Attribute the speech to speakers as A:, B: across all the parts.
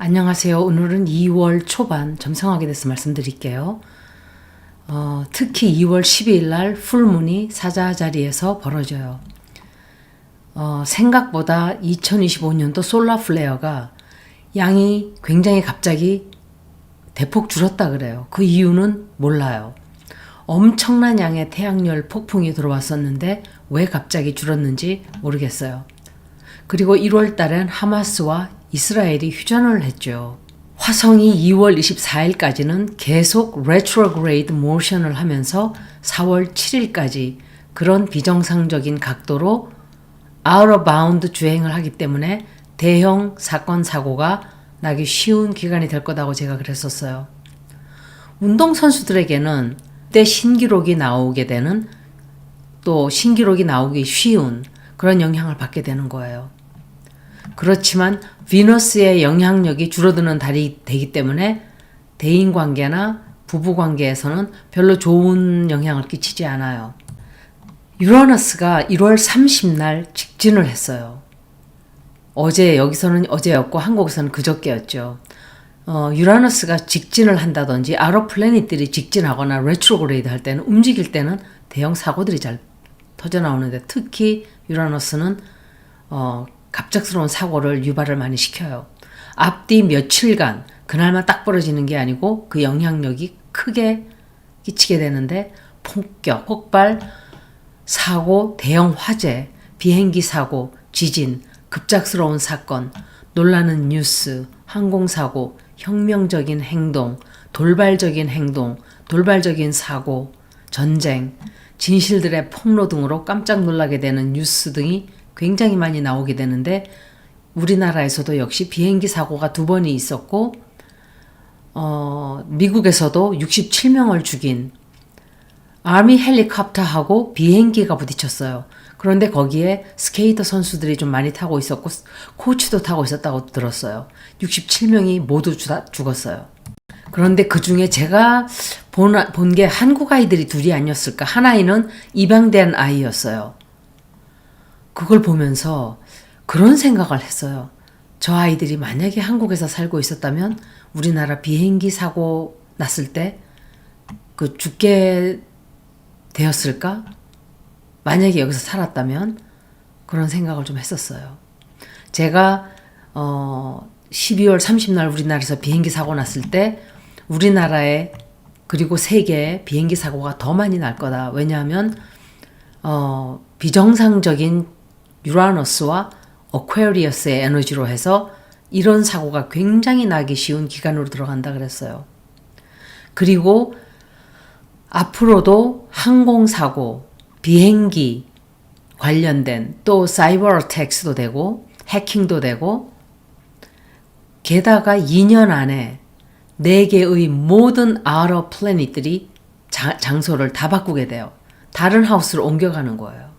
A: 안녕하세요. 오늘은 2월 초반 점성하게 돼서 말씀드릴게요. 특히 2월 12일 날 풀문이 사자 자리에서 벌어져요. 생각보다 2025년도 솔라 플레어가 양이 굉장히 갑자기 대폭 줄었다 그래요. 그 이유는 몰라요. 엄청난 양의 태양열 폭풍이 들어왔었는데 왜 갑자기 줄었는지 모르겠어요. 그리고 1월 달엔 하마스와 이스라엘이 휴전을 했죠. 화성이 2월 24일까지는 계속 retrograde motion을 하면서 4월 7일까지 그런 비정상적인 각도로 out of bound 주행을 하기 때문에 대형 사건 사고가 나기 쉬운 기간이 될 거다고 제가 그랬었어요. 운동선수들에게는 그때 신기록이 나오게 되는, 또 신기록이 나오기 쉬운 그런 영향을 받게 되는 거예요. 그렇지만 비너스의 영향력이 줄어드는 달이 되기 때문에 대인관계나 부부관계에서는 별로 좋은 영향을 끼치지 않아요. 유라너스가 1월 30날 직진을 했어요. 어제, 여기서는 어제였고 한국에서는 그저께였죠. 유라너스가 직진을 한다든지 아러 플래닛들이 직진하거나 레트로그레이드 할 때는, 움직일 때는 대형 사고들이 잘 터져 나오는데, 특히 유라너스는 갑작스러운 사고를 유발을 많이 시켜요. 앞뒤 며칠간 그날만 딱 벌어지는 게 아니고 그 영향력이 크게 끼치게 되는데, 폭격, 폭발, 사고, 대형 화재, 비행기 사고, 지진, 급작스러운 사건, 놀라는 뉴스, 항공사고, 혁명적인 행동, 돌발적인 행동, 돌발적인 사고, 전쟁, 진실들의 폭로 등으로 깜짝 놀라게 되는 뉴스 등이 굉장히 많이 나오게 되는데, 우리나라에서도 역시 비행기 사고가 2번이 있었고, 미국에서도 67명을 죽인 아미 헬리콥터하고 비행기가 부딪혔어요. 그런데 거기에 스케이터 선수들이 좀 많이 타고 있었고 코치도 타고 있었다고 들었어요. 67명이 모두 죽었어요. 그런데 그 중에 제가 본 게 한국 아이들이 2이 아니었을까. 한 아이는 입양된 아이였어요. 그걸 보면서 그런 생각을 했어요. 저 아이들이 만약에 한국에서 살고 있었다면 우리나라 비행기 사고 났을 때 그 죽게 되었을까? 만약에 여기서 살았다면, 그런 생각을 좀 했었어요. 제가 12월 30날 우리나라에서 비행기 사고 났을 때 우리나라에, 그리고 세계에 비행기 사고가 더 많이 날 거다. 왜냐하면 비정상적인 유라너스와 어퀘리어스의 에너지로 해서 이런 사고가 굉장히 나기 쉬운 기간으로 들어간다 그랬어요. 그리고 앞으로도 항공사고, 비행기 관련된, 또 사이버 어택스도 되고 해킹도 되고, 게다가 2년 안에 4개의 모든 아러 플래닛들이 장소를 다 바꾸게 돼요. 다른 하우스로 옮겨가는 거예요.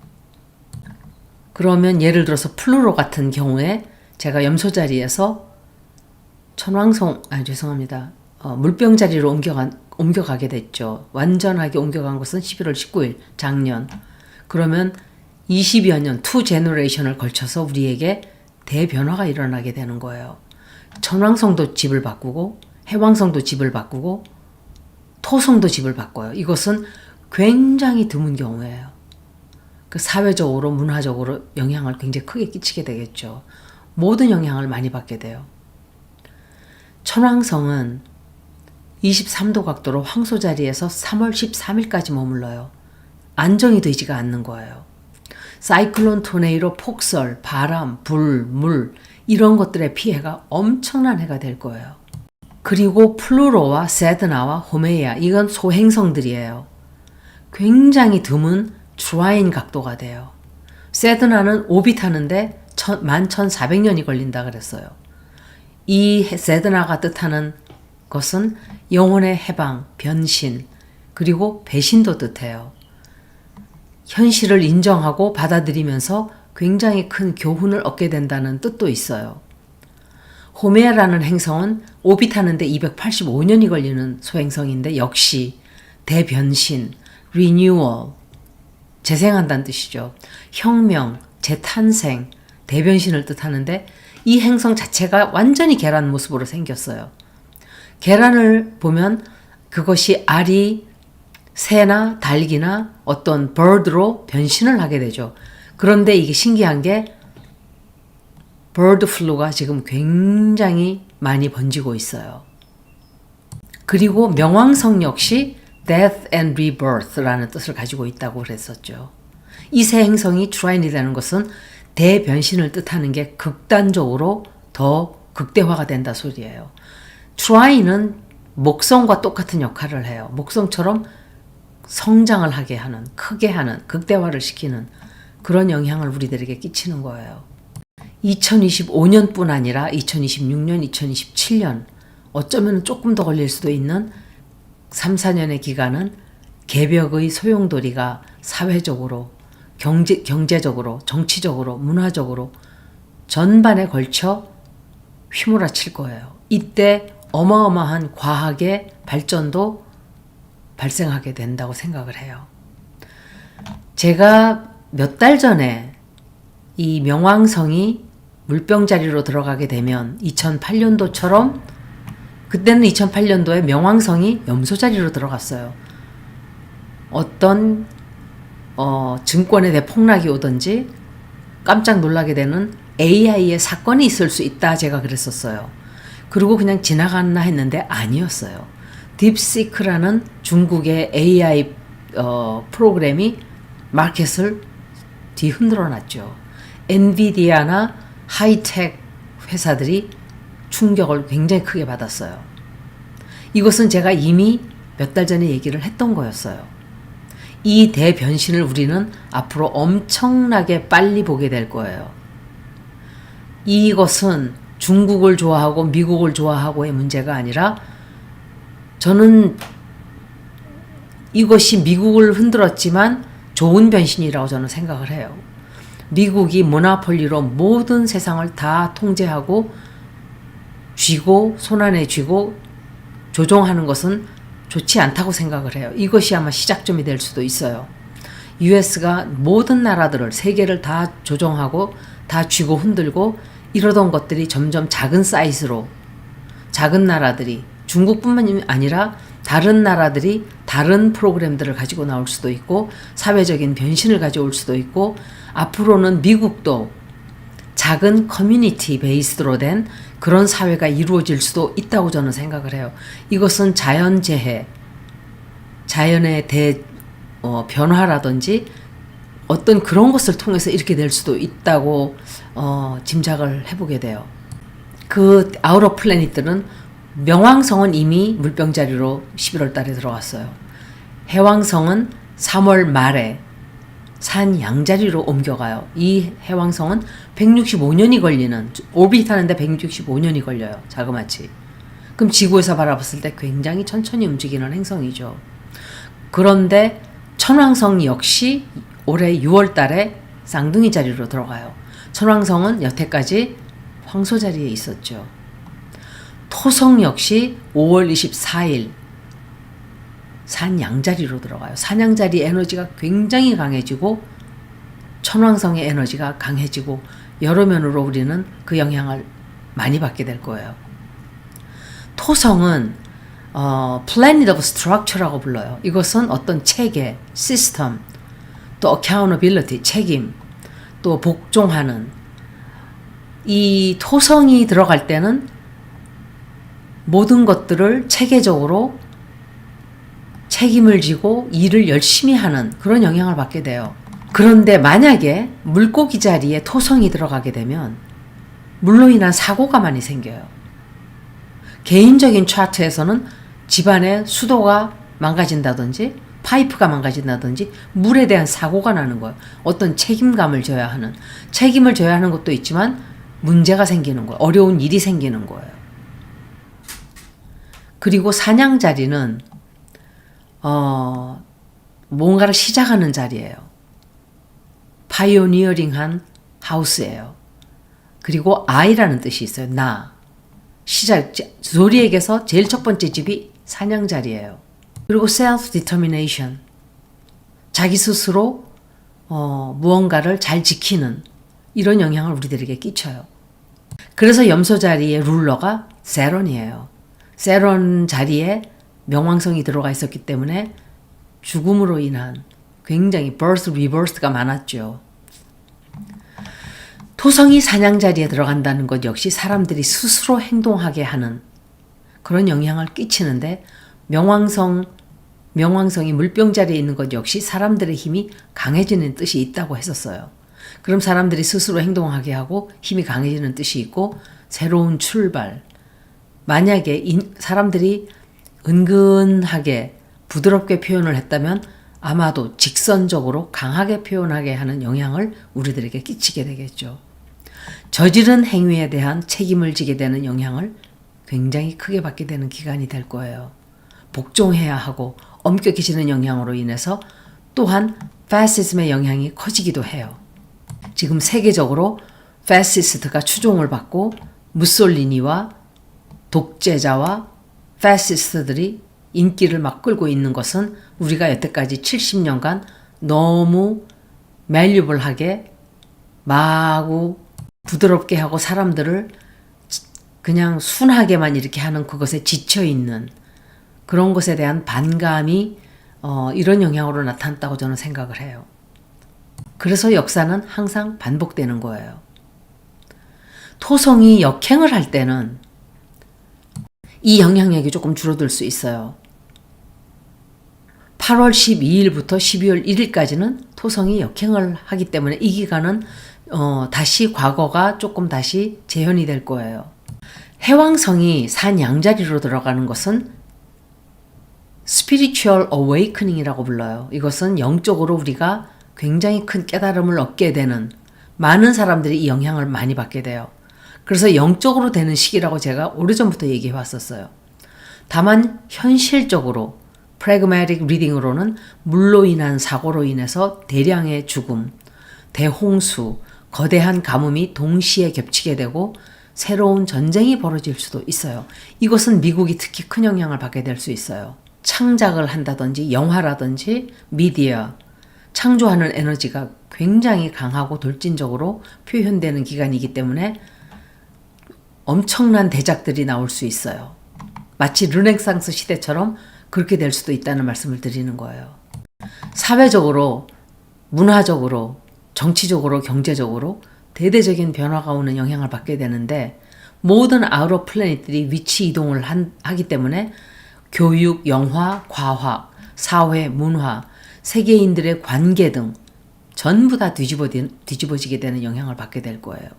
A: 그러면 예를 들어서 플루토 같은 경우에 제가 염소 자리에서 물병 자리로 옮겨가게 됐죠. 완전하게 옮겨간 것은 11월 19일, 작년. 그러면 20여 년, 2 제너레이션을 걸쳐서 우리에게 대변화가 일어나게 되는 거예요. 천왕성도 집을 바꾸고, 해왕성도 집을 바꾸고, 토성도 집을 바꿔요. 이것은 굉장히 드문 경우예요. 그 사회적으로, 문화적으로 영향을 굉장히 크게 끼치게 되겠죠. 모든 영향을 많이 받게 돼요. 천왕성은 23도 각도로 황소 자리에서 3월 13일까지 머물러요. 안정이 되지가 않는 거예요. 사이클론, 토네이로, 폭설, 바람, 불, 물, 이런 것들의 피해가 엄청난 해가 될 거예요. 그리고 플루토와 세드나와 호메이아, 이건 소행성들이에요. 굉장히 드문 트라인 각도가 돼요. 세드나는 오빗하는데 11,400년이 걸린다 그랬어요. 이 세드나가 뜻하는 것은 영혼의 해방, 변신, 그리고 배신도 뜻해요. 현실을 인정하고 받아들이면서 굉장히 큰 교훈을 얻게 된다는 뜻도 있어요. 호메라는 행성은 오빗하는데 285년이 걸리는 소행성인데, 역시 대변신, 리뉴얼, 재생한다는 뜻이죠. 혁명, 재탄생, 대변신을 뜻하는데, 이 행성 자체가 완전히 계란 모습으로 생겼어요. 계란을 보면 그것이 알이 새나 닭이나 어떤 bird로 변신을 하게 되죠. 그런데 이게 신기한 게 bird flu가 지금 굉장히 많이 번지고 있어요. 그리고 명왕성 역시 death and rebirth라는 뜻을 가지고 있다고 그랬었죠. 이 새 행성이 트라인이 되는 것은 대변신을 뜻하는 게 극단적으로 더 극대화가 된다 소리예요. 트라인은 목성과 똑같은 역할을 해요. 목성처럼 성장을 하게 하는, 크게 하는, 극대화를 시키는 그런 영향을 우리들에게 끼치는 거예요. 2025년뿐 아니라 2026년, 2027년 어쩌면 조금 더 걸릴 수도 있는 3, 4년의 기간은 개벽의 소용돌이가 사회적으로, 경제적으로, 정치적으로, 문화적으로 전반에 걸쳐 휘몰아칠 거예요. 이때 어마어마한 과학의 발전도 발생하게 된다고 생각을 해요. 제가 몇 달 전에 이 명왕성이 물병자리로 들어가게 되면 2008년도처럼 그때는 2008년도에 명왕성이 염소자리로 들어갔어요. 어떤 증권의 대폭락이 오든지 깜짝 놀라게 되는 AI의 사건이 있을 수 있다 제가 그랬었어요. 그리고 그냥 지나갔나 했는데 아니었어요. 딥시크라는 중국의 AI 프로그램이 마켓을 뒤흔들어 놨죠. 엔비디아나 하이텍 회사들이 충격을 굉장히 크게 받았어요. 이것은 제가 이미 몇 달 전에 얘기를 했던 거였어요. 이 대변신을 우리는 앞으로 엄청나게 빨리 보게 될 거예요. 이것은 중국을 좋아하고 미국을 좋아하고의 문제가 아니라 저는 이것이 미국을 흔들었지만 좋은 변신이라고 저는 생각을 해요. 미국이 모노폴리로 모든 세상을 다 통제하고 쥐고 손안에 쥐고 조종하는 것은 좋지 않다고 생각을 해요. 이것이 아마 시작점이 될 수도 있어요. US가 모든 나라들을 세계를 다 조종하고 다 쥐고 흔들고 이러던 것들이 점점 작은 사이즈로 작은 나라들이 중국뿐만 아니라 다른 나라들이 다른 프로그램들을 가지고 나올 수도 있고 사회적인 변신을 가져올 수도 있고 앞으로는 미국도 작은 커뮤니티 베이스로 된 그런 사회가 이루어질 수도 있다고 저는 생각을 해요. 이것은 자연재해, 자연의 변화라든지 어떤 그런 것을 통해서 이렇게 될 수도 있다고 짐작을 해보게 돼요. 그 아우터 플래닛들은 명왕성은 이미 물병자리로 11월 달에 들어갔어요. 해왕성은 3월 말에 산 양자리로 옮겨가요. 이 해왕성은 165년이 걸리는, 오비트하는데 165년이 걸려요. 자그마치. 그럼 지구에서 바라봤을 때 굉장히 천천히 움직이는 행성이죠. 그런데 천왕성 역시 올해 6월 달에 쌍둥이 자리로 들어가요. 천왕성은 여태까지 황소 자리에 있었죠. 토성 역시 5월 24일 산 양자리로 들어가요. 산양자리 에너지가 굉장히 강해지고 천왕성의 에너지가 강해지고 여러 면으로 우리는 그 영향을 많이 받게 될 거예요. 토성은 Planet of Structure라고 불러요. 이것은 어떤 체계, 시스템, 또 accountability, 책임, 또 복종하는 이 토성이 들어갈 때는 모든 것들을 체계적으로 책임을 지고 일을 열심히 하는 그런 영향을 받게 돼요. 그런데 만약에 물고기 자리에 토성이 들어가게 되면 물로 인한 사고가 많이 생겨요. 개인적인 차트에서는 집안의 수도가 망가진다든지 파이프가 망가진다든지 물에 대한 사고가 나는 거예요. 어떤 책임감을 져야 하는, 책임을 져야 하는 것도 있지만 문제가 생기는 거예요. 어려운 일이 생기는 거예요. 그리고 사냥 자리는 뭔가를 시작하는 자리예요. 파이오니어링한 하우스예요. 그리고 I라는 뜻이 있어요. 나. 시작. 조리에게서 제일 첫 번째 집이 사냥 자리예요. 그리고 self-determination. 자기 스스로 무언가를 잘 지키는 이런 영향을 우리들에게 끼쳐요. 그래서 염소 자리의 룰러가 세론이에요. 세론 자리에 명왕성이 들어가 있었기 때문에 죽음으로 인한 굉장히 birth reversed가 많았죠. 토성이 사냥 자리에 들어간다는 것 역시 사람들이 스스로 행동하게 하는 그런 영향을 끼치는데 명왕성이 물병 자리에 있는 것 역시 사람들의 힘이 강해지는 뜻이 있다고 했었어요. 그럼 사람들이 스스로 행동하게 하고 힘이 강해지는 뜻이 있고 새로운 출발. 만약에 사람들이 은근하게 부드럽게 표현을 했다면 아마도 직선적으로 강하게 표현하게 하는 영향을 우리들에게 끼치게 되겠죠. 저지른 행위에 대한 책임을 지게 되는 영향을 굉장히 크게 받게 되는 기간이 될 거예요. 복종해야 하고 엄격해지는 영향으로 인해서 또한 파시즘의 영향이 커지기도 해요. 지금 세계적으로 파시스트가 추종을 받고 무솔리니와 독재자와 파시스트들이 인기를 막 끌고 있는 것은 우리가 여태까지 70년간 너무 멜리블하게 마구 부드럽게 하고 사람들을 그냥 순하게만 이렇게 하는 그것에 지쳐있는 그런 것에 대한 반감이 이런 영향으로 나타났다고 저는 생각을 해요. 그래서 역사는 항상 반복되는 거예요. 토성이 역행을 할 때는 이 영향력이 조금 줄어들 수 있어요. 8월 12일부터 12월 1일까지는 토성이 역행을 하기 때문에 이 기간은 다시 과거가 조금 다시 재현이 될 거예요. 해왕성이 산 양자리로 들어가는 것은 spiritual awakening이라고 불러요. 이것은 영적으로 우리가 굉장히 큰 깨달음을 얻게 되는 많은 사람들이 이 영향을 많이 받게 돼요. 그래서 영적으로 되는 시기라고 제가 오래전부터 얘기해 왔었어요. 다만 현실적으로 pragmatic reading으로는 물로 인한 사고로 인해서 대량의 죽음, 대홍수, 거대한 가뭄이 동시에 겹치게 되고 새로운 전쟁이 벌어질 수도 있어요. 이것은 미국이 특히 큰 영향을 받게 될 수 있어요. 창작을 한다든지 영화라든지 미디어, 창조하는 에너지가 굉장히 강하고 돌진적으로 표현되는 기간이기 때문에 엄청난 대작들이 나올 수 있어요. 마치 르네상스 시대처럼 그렇게 될 수도 있다는 말씀을 드리는 거예요. 사회적으로, 문화적으로, 정치적으로, 경제적으로 대대적인 변화가 오는 영향을 받게 되는데 모든 아우터 플래닛들이 위치 이동을 하기 때문에 교육, 영화, 과학, 사회, 문화, 세계인들의 관계 등 전부 다 뒤집어지게 되는 영향을 받게 될 거예요.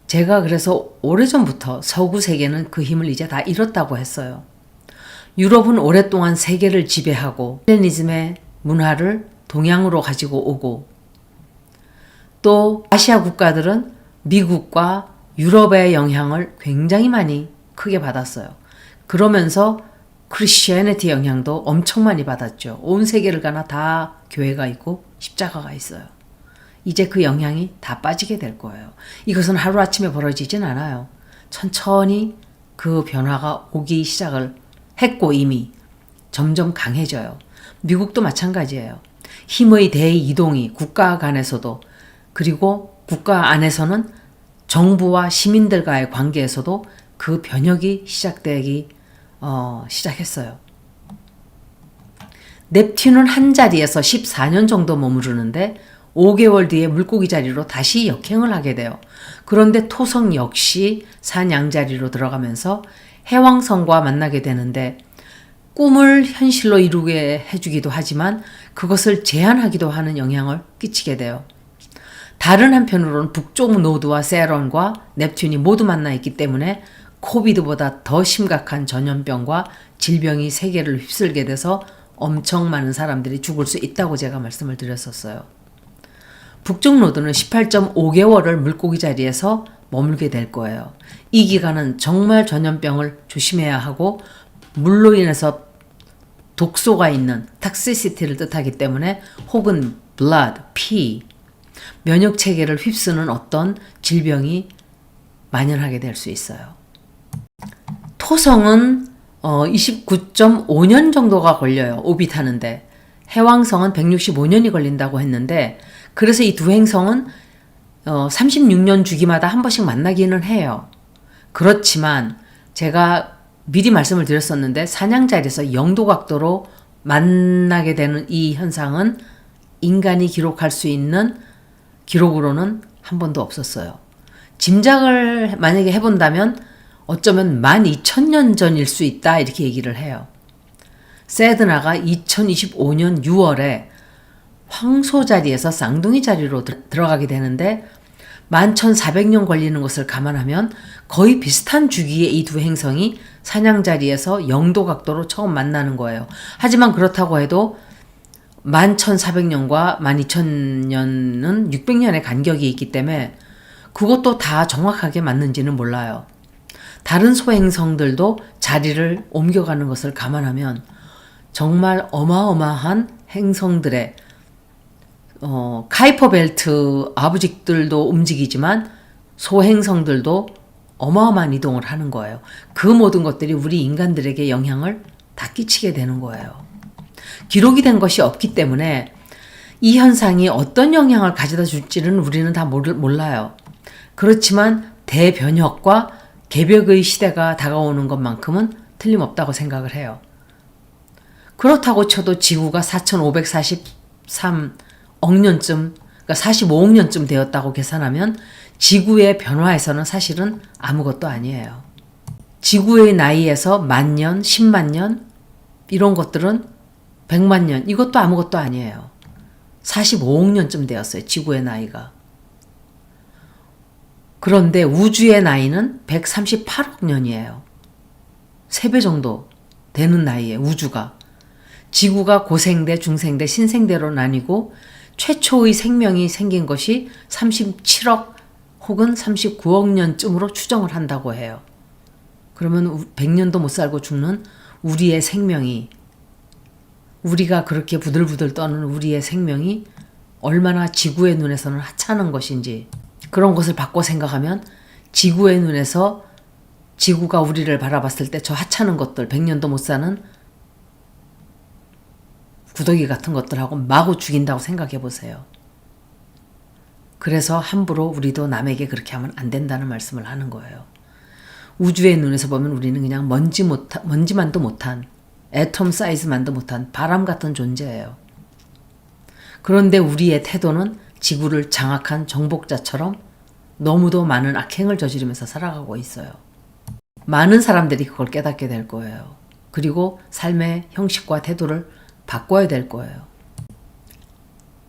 A: 제가 그래서 오래전부터 서구 세계는 그 힘을 이제 다 잃었다고 했어요. 유럽은 오랫동안 세계를 지배하고 헬레니즘의 문화를 동양으로 가지고 오고 또 아시아 국가들은 미국과 유럽의 영향을 굉장히 많이 크게 받았어요. 그러면서 크리스티애니티 영향도 엄청 많이 받았죠. 온 세계를 가나 다 교회가 있고 십자가가 있어요. 이제 그 영향이 다 빠지게 될 거예요. 이것은 하루아침에 벌어지진 않아요. 천천히 그 변화가 오기 시작을 했고 이미 점점 강해져요. 미국도 마찬가지예요. 힘의 대이동이 국가 간에서도 그리고 국가 안에서는 정부와 시민들과의 관계에서도 그 변혁이 시작되기 시작했어요. 넵튠은 한 자리에서 14년 정도 머무르는데 5개월 뒤에 물고기 자리로 다시 역행을 하게 돼요. 그런데 토성 역시 산 양자리로 들어가면서 해왕성과 만나게 되는데 꿈을 현실로 이루게 해주기도 하지만 그것을 제한하기도 하는 영향을 끼치게 돼요. 다른 한편으로는 북쪽 노드와 세론과 넵튠이 모두 만나 있기 때문에 코비드보다 더 심각한 전염병과 질병이 세계를 휩쓸게 돼서 엄청 많은 사람들이 죽을 수 있다고 제가 말씀을 드렸었어요. 북쪽 노드는 18.5개월을 물고기 자리에서 머물게 될 거예요. 이 기간은 정말 전염병을 조심해야 하고 물로 인해서 독소가 있는 탁시시티를 뜻하기 때문에 혹은 blood, 피, 면역 체계를 휩쓰는 어떤 질병이 만연하게 될 수 있어요. 토성은 29.5년 정도가 걸려요. 오빗하는데 해왕성은 165년이 걸린다고 했는데 그래서 이 두 행성은 36년 주기마다 한 번씩 만나기는 해요. 그렇지만 제가 미리 말씀을 드렸었는데 사냥자리에서 영도각도로 만나게 되는 이 현상은 인간이 기록할 수 있는 기록으로는 한 번도 없었어요. 짐작을 만약에 해본다면 어쩌면 12,000년 전일 수 있다 이렇게 얘기를 해요. 세드나가 2025년 6월에 황소 자리에서 쌍둥이 자리로 들어가게 되는데 11,400년 걸리는 것을 감안하면 거의 비슷한 주기의 이 두 행성이 사냥 자리에서 영도 각도로 처음 만나는 거예요. 하지만 그렇다고 해도 11,400년과 12,000년은 600년의 간격이 있기 때문에 그것도 다 정확하게 맞는지는 몰라요. 다른 소행성들도 자리를 옮겨가는 것을 감안하면 정말 어마어마한 행성들의 카이퍼 벨트 아부직들도 움직이지만 소행성들도 어마어마한 이동을 하는 거예요. 그 모든 것들이 우리 인간들에게 영향을 다 끼치게 되는 거예요. 기록이 된 것이 없기 때문에 이 현상이 어떤 영향을 가져다 줄지는 우리는 다 몰라요. 그렇지만 대변혁과 개벽의 시대가 다가오는 것만큼은 틀림없다고 생각을 해요. 그렇다고 쳐도 지구가 4,543억 년쯤, 그러니까 45억 년쯤 되었다고 계산하면 지구의 변화에서는 사실은 아무것도 아니에요. 지구의 나이에서 10,000년, 10만 년 이런 것들은 100만 년 이것도 아무것도 아니에요. 45억 년쯤 되었어요. 지구의 나이가. 그런데 우주의 나이는 138억 년이에요. 3배 정도 되는 나이에 우주가. 지구가 고생대, 중생대, 신생대로 나뉘고 최초의 생명이 생긴 것이 37억 혹은 39억 년쯤으로 추정을 한다고 해요. 그러면 100년도 못 살고 죽는 우리의 생명이, 우리가 그렇게 부들부들 떠는 우리의 생명이 얼마나 지구의 눈에서는 하찮은 것인지, 그런 것을 바꿔 생각하면 지구의 눈에서 지구가 우리를 바라봤을 때 저 하찮은 것들, 100년도 못 사는 구더기 같은 것들하고 마구 죽인다고 생각해 보세요. 그래서 함부로 우리도 남에게 그렇게 하면 안 된다는 말씀을 하는 거예요. 우주의 눈에서 보면 우리는 그냥 먼지만도 못한, 애톰 사이즈만도 못한 바람 같은 존재예요. 그런데 우리의 태도는 지구를 장악한 정복자처럼 너무도 많은 악행을 저지르면서 살아가고 있어요. 많은 사람들이 그걸 깨닫게 될 거예요. 그리고 삶의 형식과 태도를 바꿔야 될 거예요.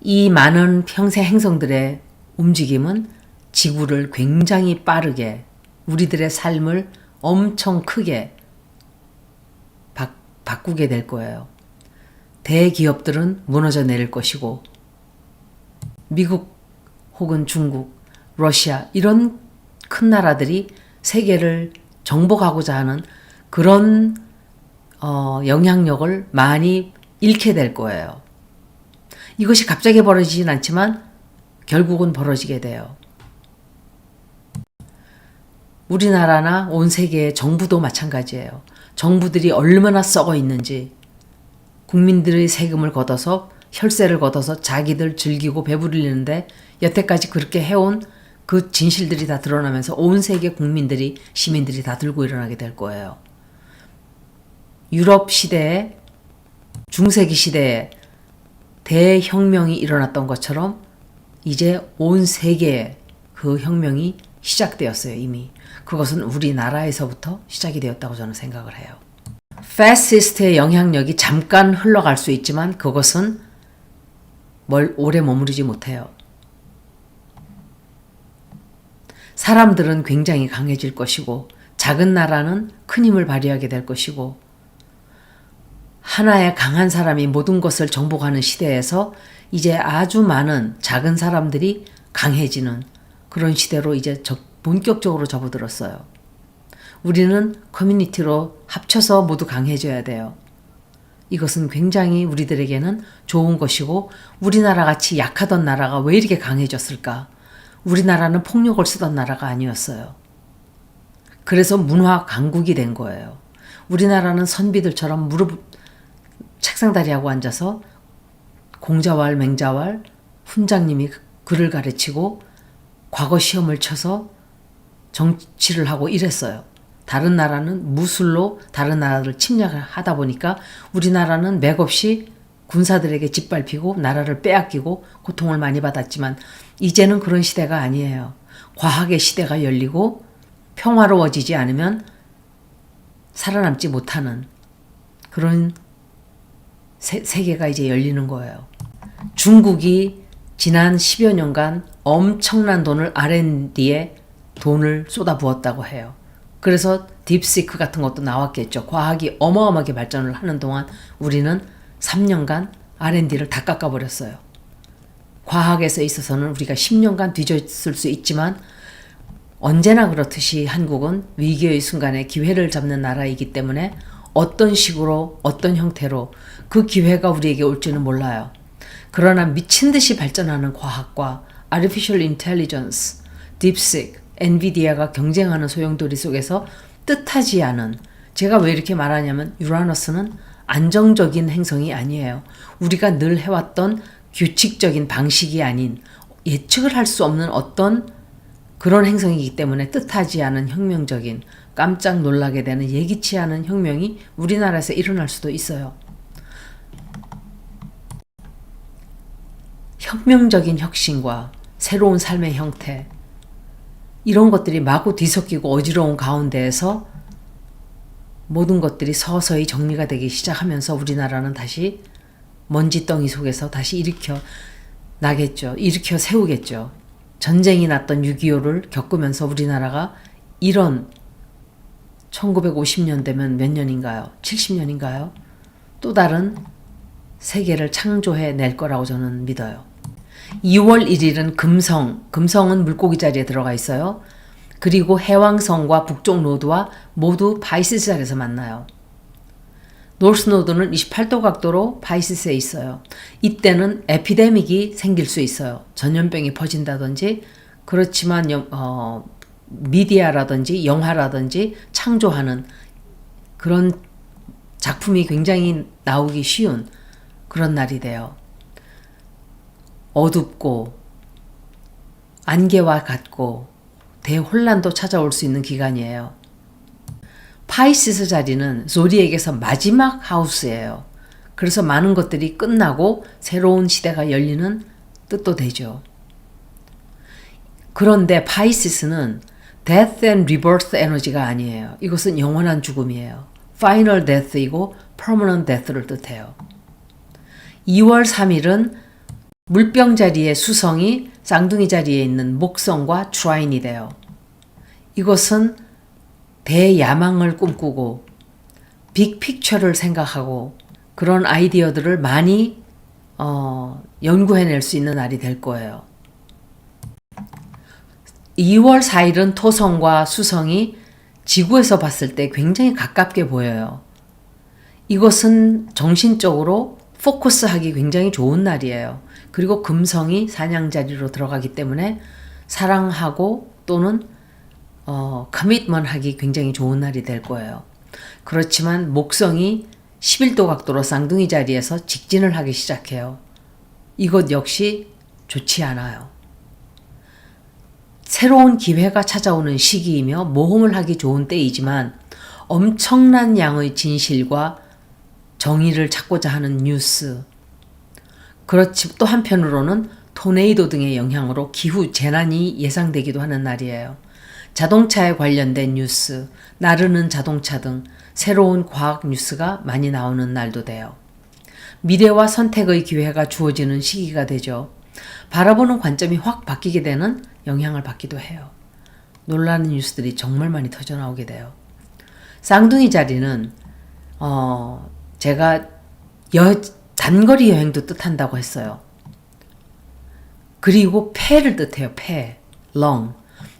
A: 이 많은 평생 행성들의 움직임은 지구를 굉장히 빠르게, 우리들의 삶을 엄청 크게 바꾸게 될 거예요. 대기업들은 무너져 내릴 것이고, 미국 혹은 중국, 러시아 이런 큰 나라들이 세계를 정복하고자 하는 그런 영향력을 많이 잃게 될 거예요. 이것이 갑자기 벌어지진 않지만 결국은 벌어지게 돼요. 우리나라나 온 세계의 정부도 마찬가지예요. 정부들이 얼마나 썩어 있는지, 국민들의 세금을 걷어서, 혈세를 걷어서 자기들 즐기고 배부르는데 여태까지 그렇게 해온 그 진실들이 다 드러나면서 온 세계 국민들이, 시민들이 다 들고 일어나게 될 거예요. 유럽 시대에, 중세기 시대에 대혁명이 일어났던 것처럼 이제 온 세계에 그 혁명이 시작되었어요. 이미. 그것은 우리나라에서부터 시작이 되었다고 저는 생각을 해요. 패시스트의 영향력이 잠깐 흘러갈 수 있지만 그것은 오래 머무르지 못해요. 사람들은 굉장히 강해질 것이고, 작은 나라는 큰 힘을 발휘하게 될 것이고, 하나의 강한 사람이 모든 것을 정복하는 시대에서 이제 아주 많은 작은 사람들이 강해지는 그런 시대로 이제 본격적으로 접어들었어요. 우리는 커뮤니티로 합쳐서 모두 강해져야 돼요. 이것은 굉장히 우리들에게는 좋은 것이고, 우리나라 같이 약하던 나라가 왜 이렇게 강해졌을까? 우리나라는 폭력을 쓰던 나라가 아니었어요. 그래서 문화 강국이 된 거예요. 우리나라는 선비들처럼 책상다리하고 앉아서 공자왈, 맹자왈, 훈장님이 글을 가르치고 과거 시험을 쳐서 정치를 하고 이랬어요. 다른 나라는 무술로 다른 나라를 침략을 하다 보니까 우리나라는 맥없이 군사들에게 짓밟히고 나라를 빼앗기고 고통을 많이 받았지만 이제는 그런 시대가 아니에요. 과학의 시대가 열리고 평화로워지지 않으면 살아남지 못하는 그런 세계가 이제 열리는 거예요. 중국이 지난 10여 년간 엄청난 돈을 R&D에 돈을 쏟아부었다고 해요. 그래서 딥시크 같은 것도 나왔겠죠. 과학이 어마어마하게 발전을 하는 동안 우리는 3년간 R&D를 다 깎아버렸어요. 과학에서 있어서는 우리가 10년간 뒤졌을 수 있지만 언제나 그렇듯이 한국은 위기의 순간에 기회를 잡는 나라이기 때문에 어떤 식으로 어떤 형태로 그 기회가 우리에게 올지는 몰라요. 그러나 미친 듯이 발전하는 과학과 Artificial Intelligence, 딥시크, 엔비디아가 경쟁하는 소용돌이 속에서 뜻하지 않은, 제가 왜 이렇게 말하냐면 유라너스는 안정적인 행성이 아니에요. 우리가 늘 해왔던 규칙적인 방식이 아닌 예측을 할 수 없는 어떤 그런 행성이기 때문에 뜻하지 않은 혁명적인, 깜짝 놀라게 되는 예기치 않은 혁명이 우리나라에서 일어날 수도 있어요. 혁명적인 혁신과 새로운 삶의 형태, 이런 것들이 마구 뒤섞이고 어지러운 가운데에서 모든 것들이 서서히 정리가 되기 시작하면서 우리나라는 다시 먼지덩이 속에서 다시 일으켜 나겠죠. 일으켜 세우겠죠. 전쟁이 났던 6.25를 겪으면서 우리나라가 이런 1950년대면 몇 년인가요? 70년인가요? 또 다른 세계를 창조해 낼 거라고 저는 믿어요. 2월 1일은 금성은 물고기 자리에 들어가 있어요. 그리고 해왕성과 북쪽 노드와 모두 바이시스 자리에서 만나요. 노스 노드는 28도 각도로 바이시스에 있어요. 이때는 에피데믹이 생길 수 있어요. 전염병이 퍼진다든지, 그렇지만 미디어라든지 영화라든지 창조하는 그런 작품이 굉장히 나오기 쉬운 그런 날이 돼요. 어둡고 안개와 같고 대혼란도 찾아올 수 있는 기간이에요. 파이시스 자리는 조디액에서 마지막 하우스예요. 그래서 많은 것들이 끝나고 새로운 시대가 열리는 뜻도 되죠. 그런데 파이시스는 death and rebirth 에너지가 아니에요. 이것은 영원한 죽음이에요. final death이고 permanent death를 뜻해요. 2월 3일은 물병 자리의 수성이 쌍둥이 자리에 있는 목성과 트라인이 돼요. 이것은 대야망을 꿈꾸고 빅픽처를 생각하고 그런 아이디어들을 많이 연구해낼 수 있는 날이 될 거예요. 2월 4일은 토성과 수성이 지구에서 봤을 때 굉장히 가깝게 보여요. 이것은 정신적으로 포커스하기 굉장히 좋은 날이에요. 그리고 금성이 사냥 자리로 들어가기 때문에 사랑하고 또는 커미트먼트 하기 굉장히 좋은 날이 될 거예요. 그렇지만 목성이 11도 각도로 쌍둥이 자리에서 직진을 하기 시작해요. 이것 역시 좋지 않아요. 새로운 기회가 찾아오는 시기이며 모험을 하기 좋은 때이지만 엄청난 양의 진실과 정의를 찾고자 하는 뉴스, 그렇지 또 한편으로는 토네이도 등의 영향으로 기후 재난이 예상되기도 하는 날이에요. 자동차에 관련된 뉴스, 나르는 자동차 등 새로운 과학 뉴스가 많이 나오는 날도 돼요. 미래와 선택의 기회가 주어지는 시기가 되죠. 바라보는 관점이 확 바뀌게 되는 영향을 받기도 해요. 놀라는 뉴스들이 정말 많이 터져나오게 돼요. 쌍둥이 자리는 제가 단거리 여행도 뜻한다고 했어요. 그리고 폐를 뜻해요. 폐, lung.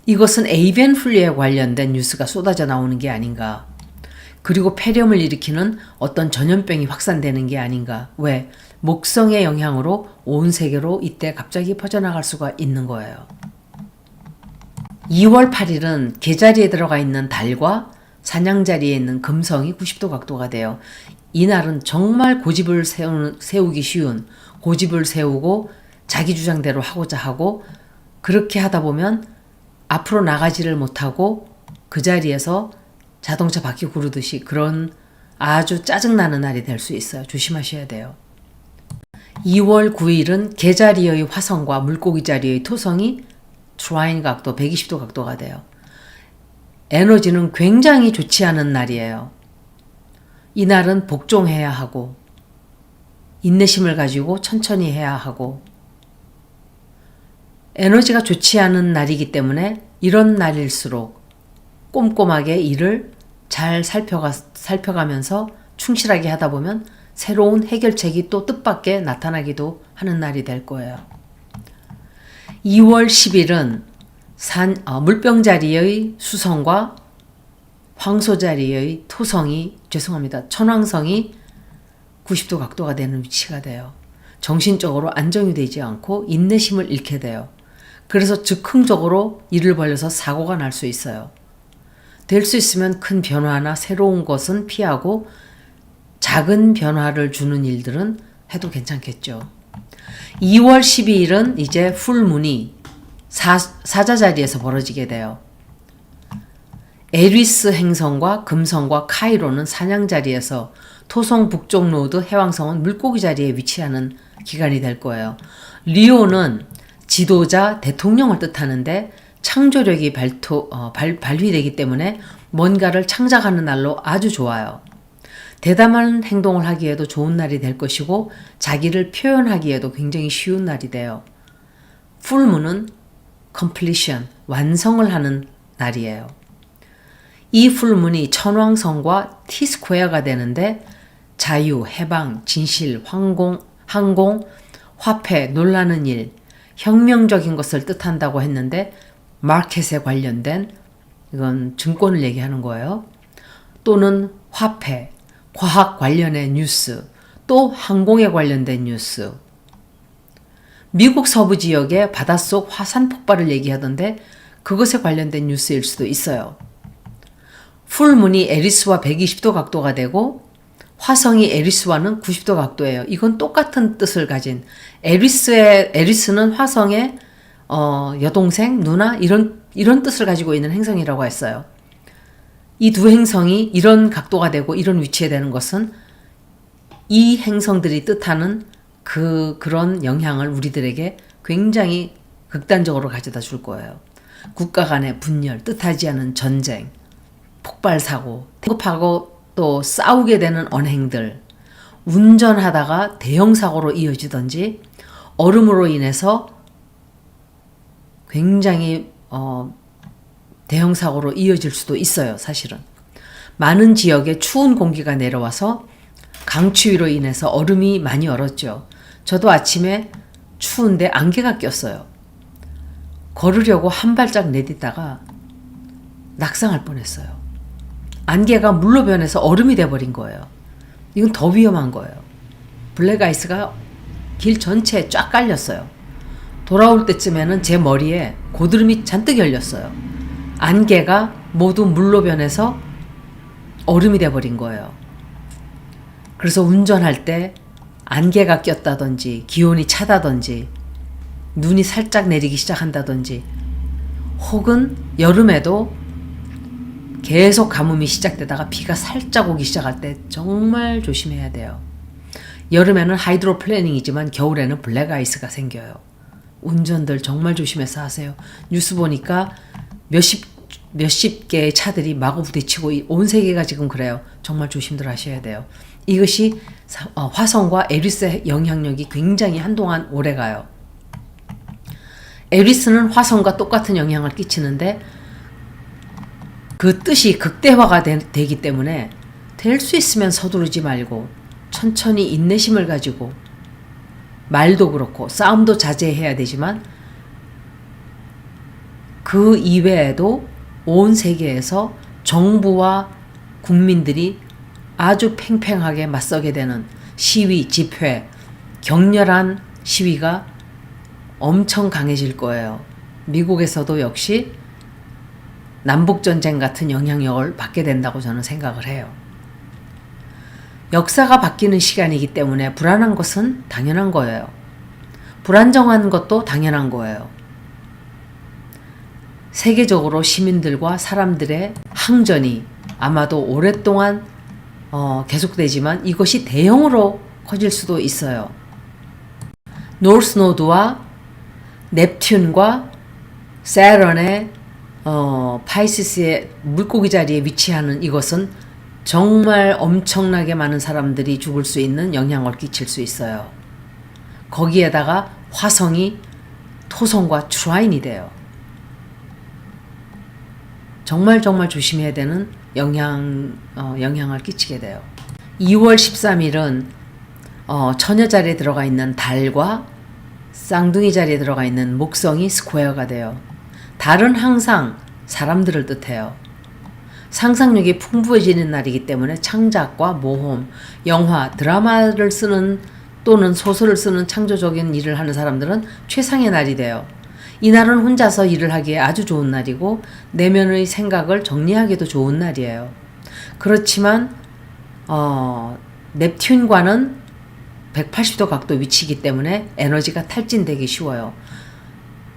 A: 이것은 에이비언 플루에 관련된 뉴스가 쏟아져 나오는 게 아닌가. 그리고 폐렴을 일으키는 어떤 전염병이 확산되는 게 아닌가. 왜? 목성의 영향으로 온 세계로 이때 갑자기 퍼져나갈 수가 있는 거예요. 2월 8일은 개자리에 들어가 있는 달과 사냥 자리에 있는 금성이 90도 각도가 돼요. 이날은 정말 고집을 세우기 쉬운, 고집을 세우고 자기 주장대로 하고자 하고 그렇게 하다 보면 앞으로 나가지를 못하고 그 자리에서 자동차 바퀴 구르듯이 그런 아주 짜증나는 날이 될 수 있어요. 조심하셔야 돼요. 2월 9일은 개자리의 화성과 물고기 자리의 토성이 트라인 각도 120도 각도가 돼요. 에너지는 굉장히 좋지 않은 날이에요. 이날은 복종해야 하고 인내심을 가지고 천천히 해야 하고 에너지가 좋지 않은 날이기 때문에 이런 날일수록 꼼꼼하게 일을 잘 살펴가면서 충실하게 하다 보면 새로운 해결책이 또 뜻밖의 나타나기도 하는 날이 될 거예요. 2월 10일은 물병 자리의 수성과 황소 자리의 천왕성이 90도 각도가 되는 위치가 돼요. 정신적으로 안정이 되지 않고 인내심을 잃게 돼요. 그래서 즉흥적으로 일을 벌여서 사고가 날 수 있어요. 될 수 있으면 큰 변화나 새로운 것은 피하고 작은 변화를 주는 일들은 해도 괜찮겠죠. 2월 12일은 이제 풀문이 사자 자리에서 벌어지게 돼요. 에리스 행성과 금성과 카이로는 사냥 자리에서 토성 북쪽 노드 해왕성은 물고기 자리에 위치하는 기간이 될 거예요. 리오는 지도자, 대통령을 뜻하는데 창조력이 발휘되기 때문에 뭔가를 창작하는 날로 아주 좋아요. 대담한 행동을 하기에도 좋은 날이 될 것이고 자기를 표현하기에도 굉장히 쉬운 날이 돼요. 풀문은 completion, 완성을 하는 날이에요. 이 풀문이 천왕성과 T-스퀘어가 되는데 자유, 해방, 진실, 항공, 화폐, 놀라는 일, 혁명적인 것을 뜻한다고 했는데 마켓에 관련된 이건 증권을 얘기하는 거예요. 또는 화폐, 과학 관련의 뉴스, 또 항공에 관련된 뉴스. 미국 서부 지역의 바닷속 화산 폭발을 얘기하던데 그것에 관련된 뉴스일 수도 있어요. 풀문이 에리스와 120도 각도가 되고 화성이 에리스와는 90도 각도예요. 이건 똑같은 뜻을 가진 에리스는 화성의 여동생, 누나 이런 뜻을 가지고 있는 행성이라고 했어요. 이 두 행성이 이런 각도가 되고 이런 위치에 되는 것은 이 행성들이 뜻하는 그런 영향을 우리들에게 굉장히 극단적으로 가져다 줄 거예요. 국가 간의 분열, 뜻하지 않은 전쟁, 폭발 사고, 급하고 또 싸우게 되는 언행들, 운전하다가 대형 사고로 이어지든지 얼음으로 인해서 굉장히 대형 사고로 이어질 수도 있어요. 사실은 많은 지역에 추운 공기가 내려와서 강추위로 인해서 얼음이 많이 얼었죠. 저도 아침에 추운데 안개가 꼈어요. 걸으려고 한 발짝 내딛다가 낙상할 뻔했어요. 안개가 물로 변해서 얼음이 돼버린 거예요. 이건 더 위험한 거예요. 블랙아이스가 길 전체에 쫙 깔렸어요. 돌아올 때쯤에는 제 머리에 고드름이 잔뜩 열렸어요. 안개가 모두 물로 변해서 얼음이 돼버린 거예요. 그래서 운전할 때 안개가 꼈다든지 기온이 차다든지 눈이 살짝 내리기 시작한다든지 혹은 여름에도 계속 가뭄이 시작되다가 비가 살짝 오기 시작할 때 정말 조심해야 돼요. 여름에는 하이드로플래닝이지만 겨울에는 블랙아이스가 생겨요. 운전들 정말 조심해서 하세요. 뉴스 보니까 몇십 개의 차들이 마구 부딪히고 온 세계가 지금 그래요. 정말 조심들 하셔야 돼요. 이것이 화성과 에리스의 영향력이 굉장히 한동안 오래가요. 에리스는 화성과 똑같은 영향을 끼치는데 그 뜻이 극대화가 되기 때문에 될 수 있으면 서두르지 말고 천천히 인내심을 가지고 말도 그렇고 싸움도 자제해야 되지만 그 이외에도 온 세계에서 정부와 국민들이 아주 팽팽하게 맞서게 되는 시위, 집회, 격렬한 시위가 엄청 강해질 거예요. 미국에서도 역시 남북전쟁 같은 영향력을 받게 된다고 저는 생각을 해요. 역사가 바뀌는 시간이기 때문에 불안한 것은 당연한 거예요. 불안정한 것도 당연한 거예요. 세계적으로 시민들과 사람들의 항전이 아마도 오랫동안 계속되지만 이것이 대형으로 커질 수도 있어요. 노스 노드와 넵튠과 세런의 파이시스의 물고기 자리에 위치하는 이것은 정말 엄청나게 많은 사람들이 죽을 수 있는 영향을 끼칠 수 있어요. 거기에다가 화성이 토성과 트라인이 돼요. 정말 조심해야 되는 영향을 끼치게 돼요. 2월 13일은 처녀 자리에 들어가 있는 달과 쌍둥이 자리에 들어가 있는 목성이 스퀘어가 돼요. 달은 항상 사람들을 뜻해요. 상상력이 풍부해지는 날이기 때문에 창작과 모험, 영화, 드라마를 쓰는 또는 소설을 쓰는 창조적인 일을 하는 사람들은 최상의 날이 돼요. 이날은 혼자서 일을 하기에 아주 좋은 날이고 내면의 생각을 정리하기도 좋은 날이에요. 그렇지만 넵튠과는 180도 각도 위치이기 때문에 에너지가 탈진되기 쉬워요.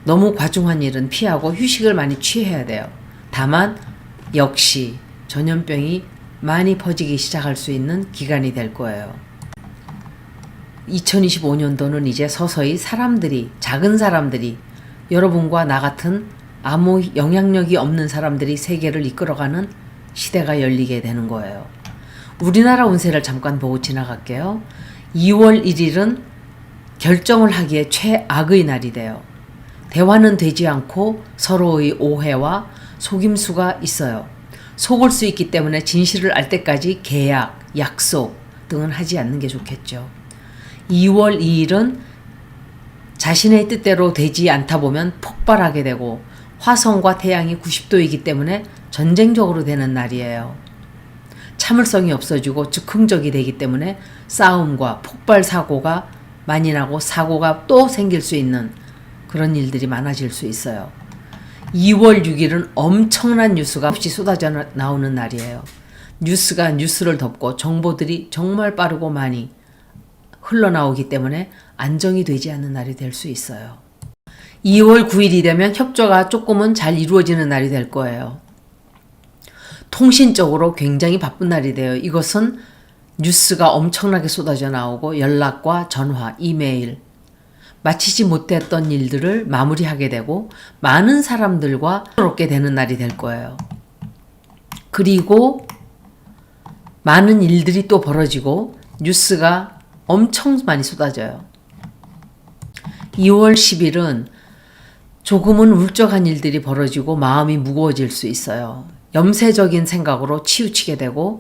A: 너무 과중한 일은 피하고 휴식을 많이 취해야 돼요. 다만 역시 전염병이 많이 퍼지기 시작할 수 있는 기간이 될 거예요. 2025년도는 이제 서서히 작은 사람들이 여러분과 나 같은 아무 영향력이 없는 사람들이 세계를 이끌어가는 시대가 열리게 되는 거예요. 우리나라 운세를 잠깐 보고 지나갈게요. 2월 1일은 결정을 하기에 최악의 날이 돼요. 대화는 되지 않고 서로의 오해와 속임수가 있어요. 속을 수 있기 때문에 진실을 알 때까지 계약, 약속 등은 하지 않는 게 좋겠죠. 2월 2일은 자신의 뜻대로 되지 않다 보면 폭발하게 되고 화성과 태양이 90도이기 때문에 전쟁적으로 되는 날이에요. 참을성이 없어지고 즉흥적이 되기 때문에 싸움과 폭발 사고가 많이 나고 사고가 또 생길 수 있는 그런 일들이 많아질 수 있어요. 2월 6일은 엄청난 뉴스가 없이 쏟아져 나오는 날이에요. 뉴스가 뉴스를 덮고 정보들이 정말 빠르고 많이 흘러나오기 때문에 안정이 되지 않는 날이 될 수 있어요. 2월 9일이 되면 협조가 조금은 잘 이루어지는 날이 될 거예요. 통신적으로 굉장히 바쁜 날이 돼요. 이것은 뉴스가 엄청나게 쏟아져 나오고 연락과 전화, 이메일, 마치지 못했던 일들을 마무리하게 되고 많은 사람들과 새롭게 되는 날이 될 거예요. 그리고 많은 일들이 또 벌어지고 뉴스가 엄청 많이 쏟아져요. 2월 10일은 조금은 울적한 일들이 벌어지고 마음이 무거워질 수 있어요. 염세적인 생각으로 치우치게 되고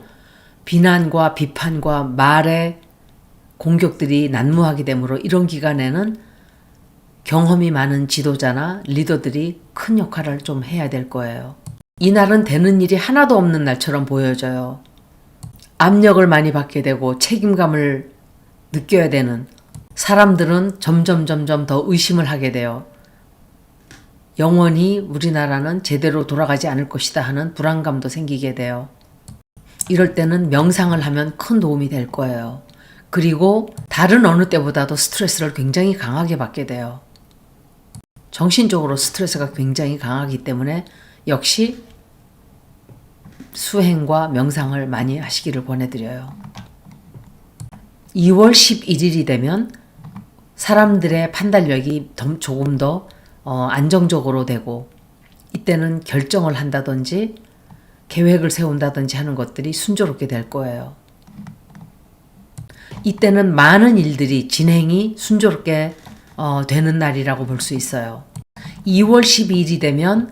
A: 비난과 비판과 말의 공격들이 난무하게 되므로 이런 기간에는 경험이 많은 지도자나 리더들이 큰 역할을 좀 해야 될 거예요. 이날은 되는 일이 하나도 없는 날처럼 보여져요. 압력을 많이 받게 되고 책임감을 느껴야 되는 사람들은 점점 더 의심을 하게 돼요. 영원히 우리나라는 제대로 돌아가지 않을 것이다 하는 불안감도 생기게 돼요. 이럴 때는 명상을 하면 큰 도움이 될 거예요. 그리고 다른 어느 때보다도 스트레스를 굉장히 강하게 받게 돼요. 정신적으로 스트레스가 굉장히 강하기 때문에 역시 수행과 명상을 많이 하시기를 권해드려요. 2월 11일이 되면 사람들의 판단력이 조금 더 안정적으로 되고 이때는 결정을 한다든지 계획을 세운다든지 하는 것들이 순조롭게 될 거예요. 이때는 많은 일들이 진행이 순조롭게 되는 날이라고 볼 수 있어요. 2월 12일이 되면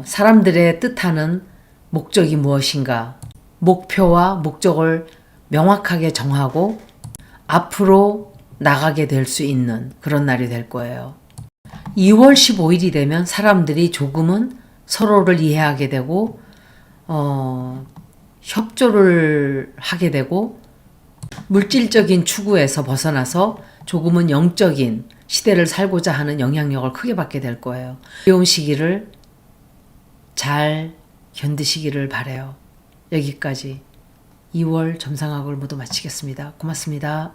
A: 사람들의 뜻하는 목적이 무엇인가, 목표와 목적을 명확하게 정하고 앞으로 나가게 될 수 있는 그런 날이 될 거예요. 2월 15일이 되면 사람들이 조금은 서로를 이해하게 되고 협조를 하게 되고 물질적인 추구에서 벗어나서 조금은 영적인 시대를 살고자 하는 영향력을 크게 받게 될 거예요. 어려운 시기를 잘 견디시기를 바라요. 여기까지 2월 점상학을 모두 마치겠습니다. 고맙습니다.